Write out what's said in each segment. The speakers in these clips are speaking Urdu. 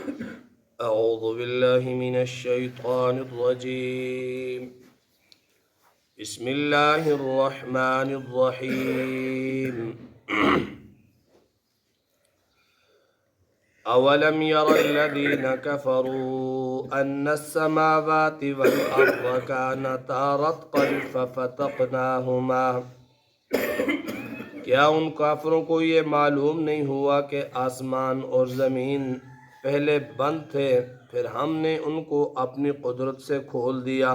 أعوذ بالله من الشيطان الرجيم. بسم الله الرحمن الرحيم. أولم ير الذين كفروا أن السماوات والأرض كانتا رتقا ففتقناهما. کیا ان کافروں کو یہ معلوم نہیں ہوا کہ آسمان اور زمین پہلے بند تھے، پھر ہم نے ان کو اپنی قدرت سے کھول دیا۔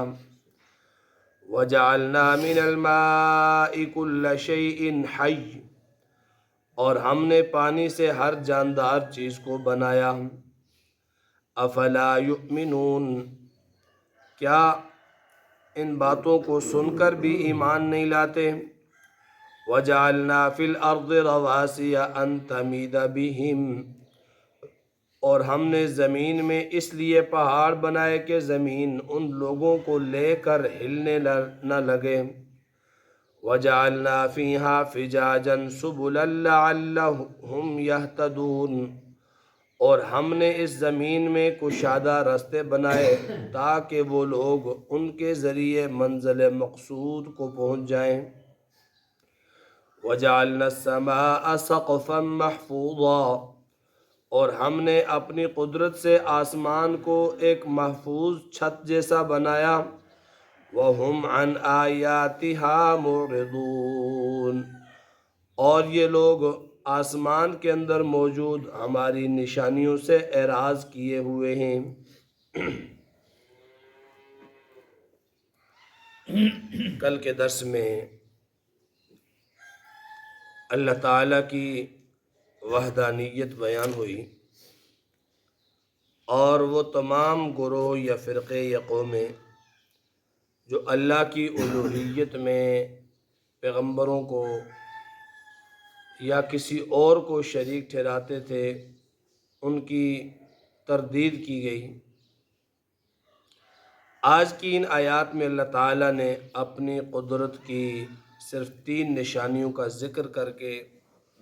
وَجَعَلْنَا مِنَ الْمَاءِ كُلَّ شَيْءٍ حَيٍّ، اور ہم نے پانی سے ہر جاندار چیز کو بنایا۔ افلا یؤمنون، کیا ان باتوں کو سن کر بھی ایمان نہیں لاتے؟ وَجَعَلْنَا فِي الْأَرْضِ رَوَاسِيَ أَن تَمِيدَ بِهِمْ، اور ہم نے زمین میں اس لیے پہاڑ بنائے کہ زمین ان لوگوں کو لے کر ہلنے نہ لگے۔ وَجَعَلْنَا فِيهَا فِجَاجًا سُبُلًا لَعَلَّهُمْ يَهْتَدُونَ، اور ہم نے اس زمین میں کشادہ رستے بنائے تاکہ وہ لوگ ان کے ذریعے منزل مقصود کو پہنچ جائیں۔ وَجَعَلْنَا السَّمَاءَ سَقْفًا مَحْفُوظًا، اور ہم نے اپنی قدرت سے آسمان کو ایک محفوظ چھت جیسا بنایا۔ وَهُمْ عَنْ آيَاتِهَا مُعْرِضُونَ، اور یہ لوگ آسمان کے اندر موجود ہماری نشانیوں سے اعراض کیے ہوئے ہیں۔ کل کے درس میں اللہ تعالیٰ کی وحدانیت بیان ہوئی، اور وہ تمام گروہ یا فرقے یا قومیں جو اللہ کی الوہیت میں پیغمبروں کو یا کسی اور کو شریک ٹھہراتے تھے، ان کی تردید کی گئی۔ آج کی ان آیات میں اللہ تعالیٰ نے اپنی قدرت کی صرف 3 نشانیوں کا ذکر کر کے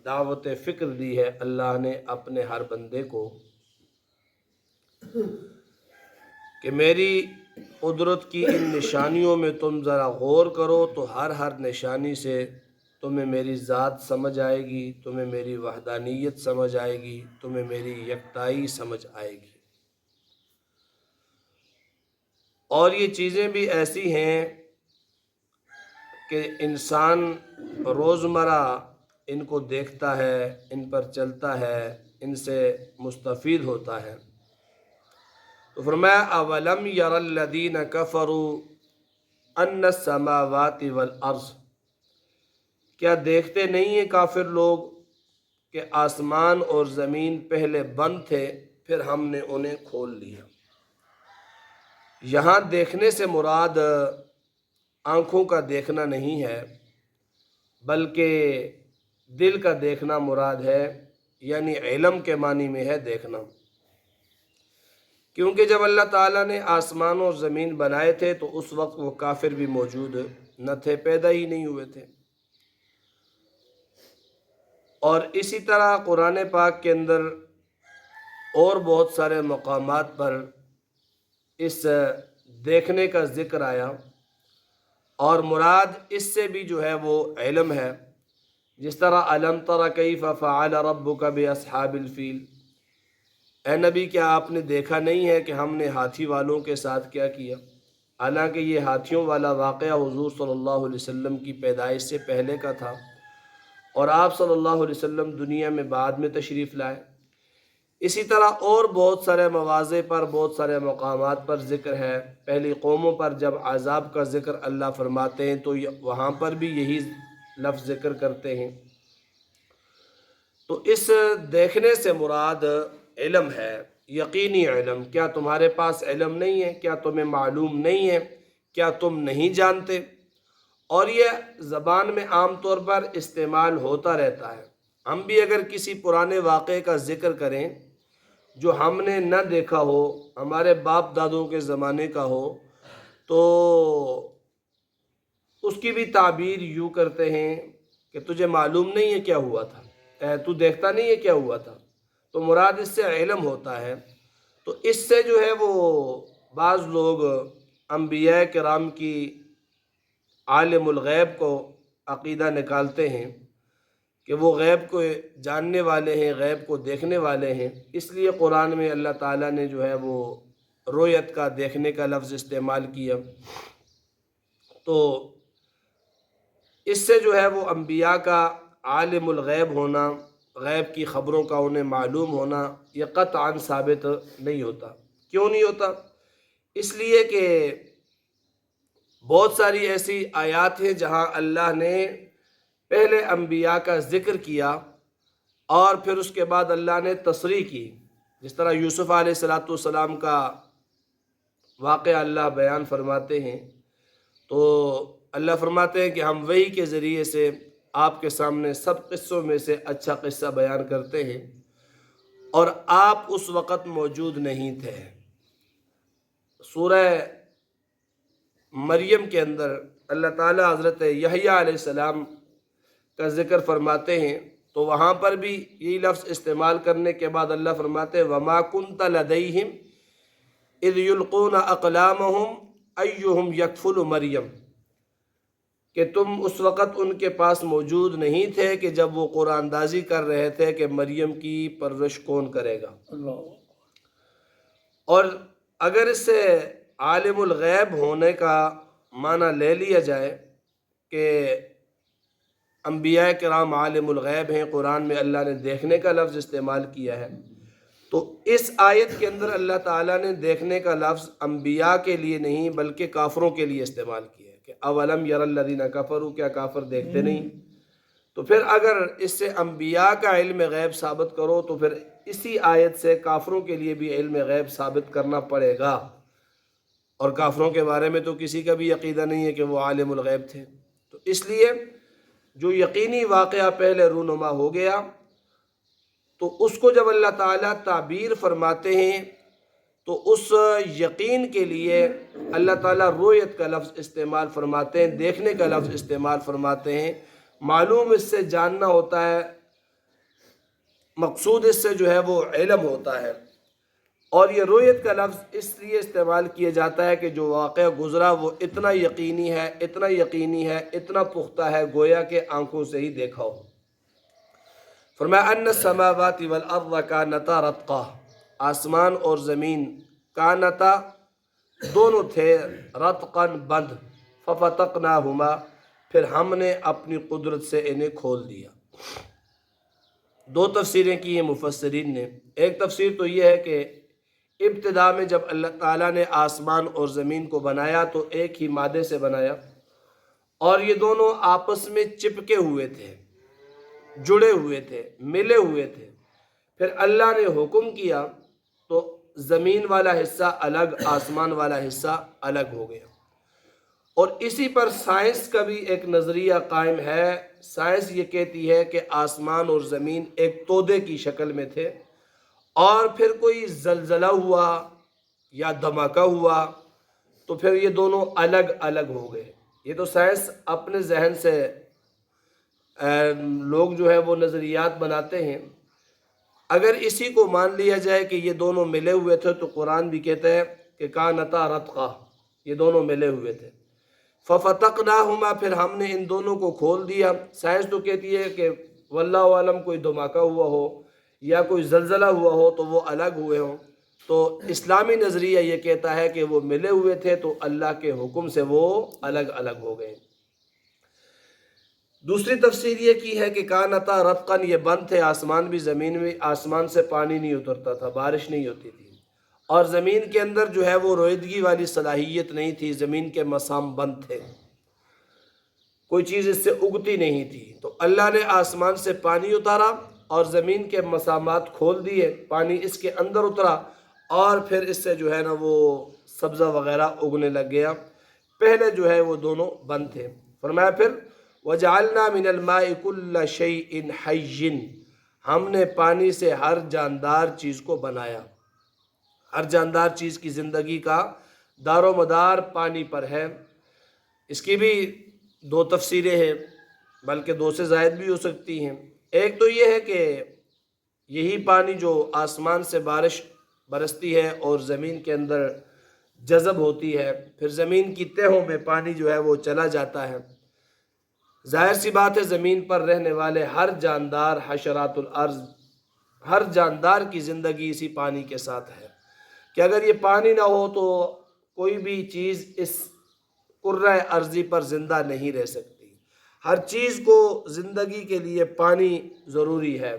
دعوت فکر دی ہے اللہ نے اپنے ہر بندے کو، کہ میری قدرت کی ان نشانیوں میں تم ذرا غور کرو تو ہر نشانی سے تمہیں میری ذات سمجھ آئے گی، تمہیں میری وحدانیت سمجھ آئے گی، تمہیں میری یکتائی سمجھ آئے گی۔ اور یہ چیزیں بھی ایسی ہیں کہ انسان روزمرہ ان کو دیکھتا ہے، ان پر چلتا ہے، ان سے مستفید ہوتا ہے۔ تو فرمایا اولم یر الذین کفروا ان السماوات والارض، کیا دیکھتے نہیں ہیں کافر لوگ کہ آسمان اور زمین پہلے بند تھے، پھر ہم نے انہیں کھول لیا۔ یہاں دیکھنے سے مراد آنکھوں کا دیکھنا نہیں ہے، بلکہ دل کا دیکھنا مراد ہے، یعنی علم کے معنی میں ہے دیکھنا۔ کیونکہ جب اللہ تعالیٰ نے آسمان اور زمین بنائے تھے تو اس وقت وہ کافر بھی موجود نہ تھے، پیدا ہی نہیں ہوئے تھے۔ اور اسی طرح قرآن پاک کے اندر اور بہت سارے مقامات پر اس دیکھنے کا ذکر آیا، اور مراد اس سے بھی جو ہے وہ علم ہے۔ جس طرح الم تر کیف فعل ربک باصحاب الفیل، اے نبی کیا آپ نے دیکھا نہیں ہے کہ ہم نے ہاتھی والوں کے ساتھ کیا کیا؟ حالانکہ یہ ہاتھیوں والا واقعہ حضور صلی اللہ علیہ وسلم کی پیدائش سے پہلے کا تھا، اور آپ صلی اللہ علیہ وسلم دنیا میں بعد میں تشریف لائے۔ اسی طرح اور بہت سارے مواضع پر، بہت سارے مقامات پر ذکر ہے۔ پہلی قوموں پر جب عذاب کا ذکر اللہ فرماتے ہیں تو وہاں پر بھی یہی لفظ ذکر کرتے ہیں۔ تو اس دیکھنے سے مراد علم ہے، یقینی علم۔ کیا تمہارے پاس علم نہیں ہے؟ کیا تمہیں معلوم نہیں ہے؟ کیا تم نہیں جانتے؟ اور یہ زبان میں عام طور پر استعمال ہوتا رہتا ہے۔ ہم بھی اگر کسی پرانے واقعے کا ذکر کریں جو ہم نے نہ دیکھا ہو، ہمارے باپ دادوں کے زمانے کا ہو، تو اس کی بھی تعبیر یوں کرتے ہیں کہ تجھے معلوم نہیں ہے کیا ہوا تھا، تو دیکھتا نہیں ہے کیا ہوا تھا۔ تو مراد اس سے علم ہوتا ہے۔ تو اس سے جو ہے وہ بعض لوگ انبیاء کرام کی عالم الغیب کو عقیدہ نکالتے ہیں کہ وہ غیب کو جاننے والے ہیں، غیب کو دیکھنے والے ہیں، اس لیے قرآن میں اللہ تعالیٰ نے جو ہے وہ رؤیت کا، دیکھنے کا لفظ استعمال کیا۔ تو اس سے جو ہے وہ انبیاء کا عالم الغیب ہونا، غیب کی خبروں کا انہیں معلوم ہونا، یہ قطعاً ثابت نہیں ہوتا۔ کیوں نہیں ہوتا؟ اس لیے کہ بہت ساری ایسی آیات ہیں جہاں اللہ نے پہلے انبیاء کا ذکر کیا اور پھر اس کے بعد اللہ نے تصریح کی، جس طرح یوسف علیہ السلام کا واقعہ اللہ بیان فرماتے ہیں، تو اللہ فرماتے ہیں کہ ہم وحی کے ذریعے سے آپ کے سامنے سب قصوں میں سے اچھا قصہ بیان کرتے ہیں، اور آپ اس وقت موجود نہیں تھے۔ سورہ مریم کے اندر اللہ تعالیٰ حضرت یحییٰ علیہ السلام کا ذکر فرماتے ہیں، تو وہاں پر بھی یہی لفظ استعمال کرنے کے بعد اللہ فرماتے ہیں وَمَا كُنْتَ لَدَيْهِمْ اِذْ يُلْقُونَ أَقْلَامَهُمْ أَيُّهُمْ يَكْفُلُ مریم، کہ تم اس وقت ان کے پاس موجود نہیں تھے کہ جب وہ قرآن اندازی کر رہے تھے کہ مریم کی پرورش کون کرے گا۔ اور اگر اس سے عالم الغیب ہونے کا معنی لے لیا جائے کہ انبیاء کرام عالم الغیب ہیں، قرآن میں اللہ نے دیکھنے کا لفظ استعمال کیا ہے، تو اس آیت کے اندر اللہ تعالیٰ نے دیکھنے کا لفظ انبیاء کے لیے نہیں بلکہ کافروں کے لیے استعمال کیا ہے کہ اولم یر الذین کفروا، کیا کافر دیکھتے نہیں؟ تو پھر اگر اس سے انبیاء کا علم غیب ثابت کرو تو پھر اسی آیت سے کافروں کے لیے بھی علم غیب ثابت کرنا پڑے گا، اور کافروں کے بارے میں تو کسی کا بھی عقیدہ نہیں ہے کہ وہ عالم الغیب تھے۔ تو اس لیے جو یقینی واقعہ پہلے رونما ہو گیا، تو اس کو جب اللہ تعالیٰ تعبیر فرماتے ہیں تو اس یقین کے لیے اللہ تعالیٰ رؤیت کا لفظ استعمال فرماتے ہیں، دیکھنے کا لفظ استعمال فرماتے ہیں۔ معلوم اس سے جاننا ہوتا ہے، مقصود اس سے جو ہے وہ علم ہوتا ہے، اور یہ رؤیت کا لفظ اس لیے استعمال کیا جاتا ہے کہ جو واقعہ گزرا وہ اتنا یقینی ہے، اتنا یقینی ہے، اتنا پختہ ہے، گویا کہ آنکھوں سے ہی دیکھا ہو۔ فرمایا ان السماوات والارض کانتا رتقا، آسمان اور زمین کانتا دونوں تھے، رتقا بند، ففتقناہما، پھر ہم نے اپنی قدرت سے انہیں کھول دیا۔ دو تفسیریں کی ہیں مفسرین نے۔ ایک تفسیر تو یہ ہے کہ ابتدا میں جب اللہ تعالیٰ نے آسمان اور زمین کو بنایا تو ایک ہی مادے سے بنایا، اور یہ دونوں آپس میں چپکے ہوئے تھے، جڑے ہوئے تھے، ملے ہوئے تھے۔ پھر اللہ نے حکم کیا تو زمین والا حصہ الگ، آسمان والا حصہ الگ ہو گیا۔ اور اسی پر سائنس کا بھی ایک نظریہ قائم ہے۔ سائنس یہ کہتی ہے کہ آسمان اور زمین ایک تودے کی شکل میں تھے، اور پھر کوئی زلزلہ ہوا یا دھماکہ ہوا تو پھر یہ دونوں الگ الگ ہو گئے۔ یہ تو سائنس اپنے ذہن سے لوگ جو ہے وہ نظریات بناتے ہیں۔ اگر اسی کو مان لیا جائے کہ یہ دونوں ملے ہوئے تھے تو قرآن بھی کہتا ہے کہ کانتا رتقا، یہ دونوں ملے ہوئے تھے۔ ففتقناہما، پھر ہم نے ان دونوں کو کھول دیا۔ سائنس تو کہتی ہے کہ واللہ عالم کوئی دھماکہ ہوا ہو یا کوئی زلزلہ ہوا ہو تو وہ الگ ہوئے ہوں، تو اسلامی نظریہ یہ کہتا ہے کہ وہ ملے ہوئے تھے تو اللہ کے حکم سے وہ الگ الگ ہو گئے۔ دوسری تفسیر یہ کی ہے کہ کانتا رتقن، یہ بند تھے آسمان بھی زمین بھی، آسمان سے پانی نہیں اترتا تھا، بارش نہیں ہوتی تھی، اور زمین کے اندر جو ہے وہ رویدگی والی صلاحیت نہیں تھی، زمین کے مسام بند تھے، کوئی چیز اس سے اگتی نہیں تھی۔ تو اللہ نے آسمان سے پانی اتارا اور زمین کے مسامات کھول دیے، پانی اس کے اندر اترا، اور پھر اس سے جو ہے نا وہ سبزہ وغیرہ اگنے لگ گیا۔ پہلے جو ہے وہ دونوں بند تھے۔ فرمایا پھر وَجَعَلْنَا مِنَ الْمَاءِ كُلَّ شَيْءٍ حَيٍّ، ہم نے پانی سے ہر جاندار چیز کو بنایا۔ ہر جاندار چیز کی زندگی کا دار و مدار پانی پر ہے۔ اس کی بھی دو تفسیریں ہیں، بلکہ دو سے زائد بھی ہو سکتی ہیں۔ ایک تو یہ ہے کہ یہی پانی جو آسمان سے بارش برستی ہے اور زمین کے اندر جذب ہوتی ہے، پھر زمین کی تہوں میں پانی جو ہے وہ چلا جاتا ہے۔ ظاہر سی بات ہے زمین پر رہنے والے ہر جاندار، حشرات الارض، ہر جاندار کی زندگی اسی پانی کے ساتھ ہے کہ اگر یہ پانی نہ ہو تو کوئی بھی چیز اس کرۂ ارضی پر زندہ نہیں رہ سکتی۔ ہر چیز کو زندگی کے لیے پانی ضروری ہے،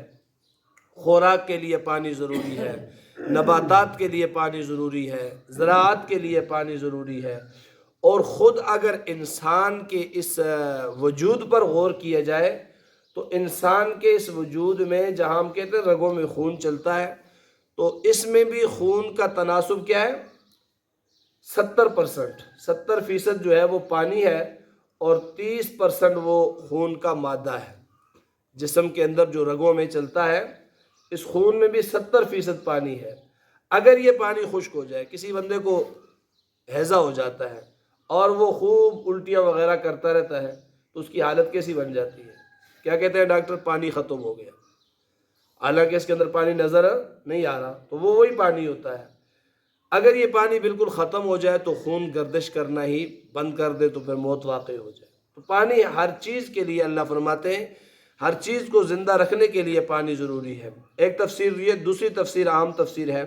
خوراک کے لیے پانی ضروری ہے، نباتات کے لیے پانی ضروری ہے، زراعت کے لیے پانی ضروری ہے۔ اور خود اگر انسان کے اس وجود پر غور کیا جائے تو انسان کے اس وجود میں جہاں ہم کہتے ہیں رگوں میں خون چلتا ہے، تو اس میں بھی خون کا تناسب کیا ہے؟ 70% جو ہے وہ پانی ہے اور 30% وہ خون کا مادہ ہے۔ جسم کے اندر جو رگوں میں چلتا ہے اس خون میں بھی 70% پانی ہے۔ اگر یہ پانی خشک ہو جائے، کسی بندے کو ہیضہ ہو جاتا ہے اور وہ خوب الٹیاں وغیرہ کرتا رہتا ہے تو اس کی حالت کیسی بن جاتی ہے؟ کیا کہتے ہیں ڈاکٹر؟ پانی ختم ہو گیا، حالانکہ اس کے اندر پانی نظر نہیں آ رہا، تو وہ وہی پانی ہوتا ہے۔ اگر یہ پانی بالکل ختم ہو جائے تو خون گردش کرنا ہی بند کر دے تو پھر موت واقع ہو جائے۔ تو پانی ہر چیز کے لیے، اللہ فرماتے ہیں ہر چیز کو زندہ رکھنے کے لیے پانی ضروری ہے۔ ایک تفسیر یہ، دوسری تفسیر عام تفسیر ہے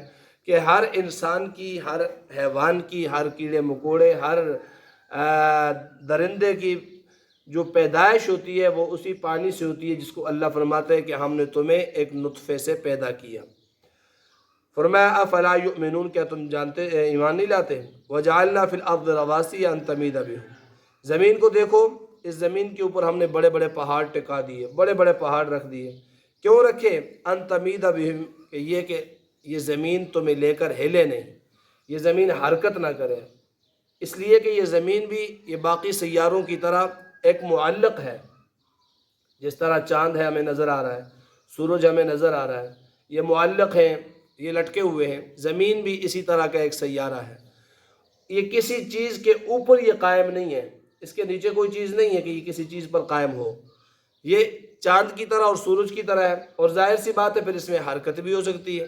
کہ ہر انسان کی، ہر حیوان کی، ہر کیڑے مکوڑے، ہر درندے کی جو پیدائش ہوتی ہے وہ اسی پانی سے ہوتی ہے، جس کو اللہ فرماتے ہیں کہ ہم نے تمہیں ایک نطفے سے پیدا کیا۔ فرمایا افلا یؤمنون، کیا تم جانتے ایمان نہیں لاتے؟ وجعلنا فی الارض رواسy ان تمید بہم، زمین کو دیکھو، اس زمین کے اوپر ہم نے بڑے بڑے پہاڑ ٹکا دیے، بڑے بڑے پہاڑ رکھ دیے۔ کیوں رکھے؟ ان تمید بہم، کہ یہ زمین تمہیں لے کر ہلے نہیں، یہ زمین حرکت نہ کرے، اس لیے کہ یہ زمین بھی یہ باقی سیاروں کی طرح ایک معلق ہے۔ جس طرح چاند ہے ہمیں نظر آ رہا ہے، سورج ہمیں نظر آ رہا ہے، یہ معلق ہیں، یہ لٹکے ہوئے ہیں۔ زمین بھی اسی طرح کا ایک سیارہ ہے، یہ کسی چیز کے اوپر یہ قائم نہیں ہے، اس کے نیچے کوئی چیز نہیں ہے کہ یہ کسی چیز پر قائم ہو، یہ چاند کی طرح اور سورج کی طرح ہے، اور ظاہر سی بات ہے پھر اس میں حرکت بھی ہو سکتی ہے۔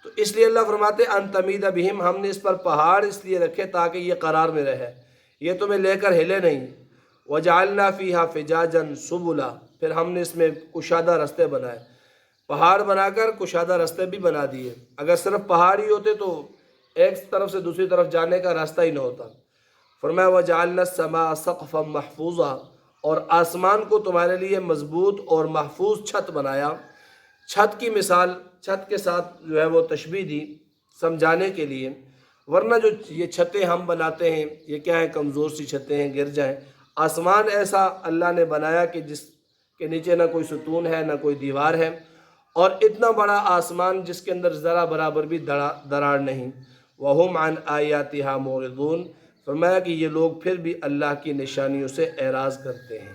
تو اس لیے اللہ فرماتے ہیں ان تمید بہم، ہم نے اس پر پہاڑ اس لیے رکھے تاکہ یہ قرار میں رہے، یہ تمہیں لے کر ہلے نہیں۔ وجعلنا فیہا فجاجا سبلا، پھر ہم نے اس میں کشادہ رستے بنائے، پہاڑ بنا کر کشادہ رستے بھی بنا دیے۔ اگر صرف پہاڑ ہی ہوتے تو ایک طرف سے دوسری طرف جانے کا راستہ ہی نہ ہوتا۔ فرمایا وجعلنا السماء سقفا محفوظا، اور آسمان کو تمہارے لیے مضبوط اور محفوظ چھت بنایا۔ چھت کی مثال، چھت کے ساتھ جو ہے وہ تشبیہ دی سمجھانے کے لیے، ورنہ جو یہ چھتیں ہم بناتے ہیں یہ کیا ہے؟ کمزور سی چھتیں ہیں، گر جائیں۔ آسمان ایسا اللہ نے بنایا کہ جس کے نیچے نہ کوئی ستون ہے نہ کوئی دیوار ہے، اور اتنا بڑا آسمان جس کے اندر ذرا برابر بھی دراڑ نہیں۔ وَهُمْ عَنْ آيَاتِهَا مُعْرِضُونَ، فرمایا کہ یہ لوگ پھر بھی اللہ کی نشانیوں سے اعراض کرتے ہیں۔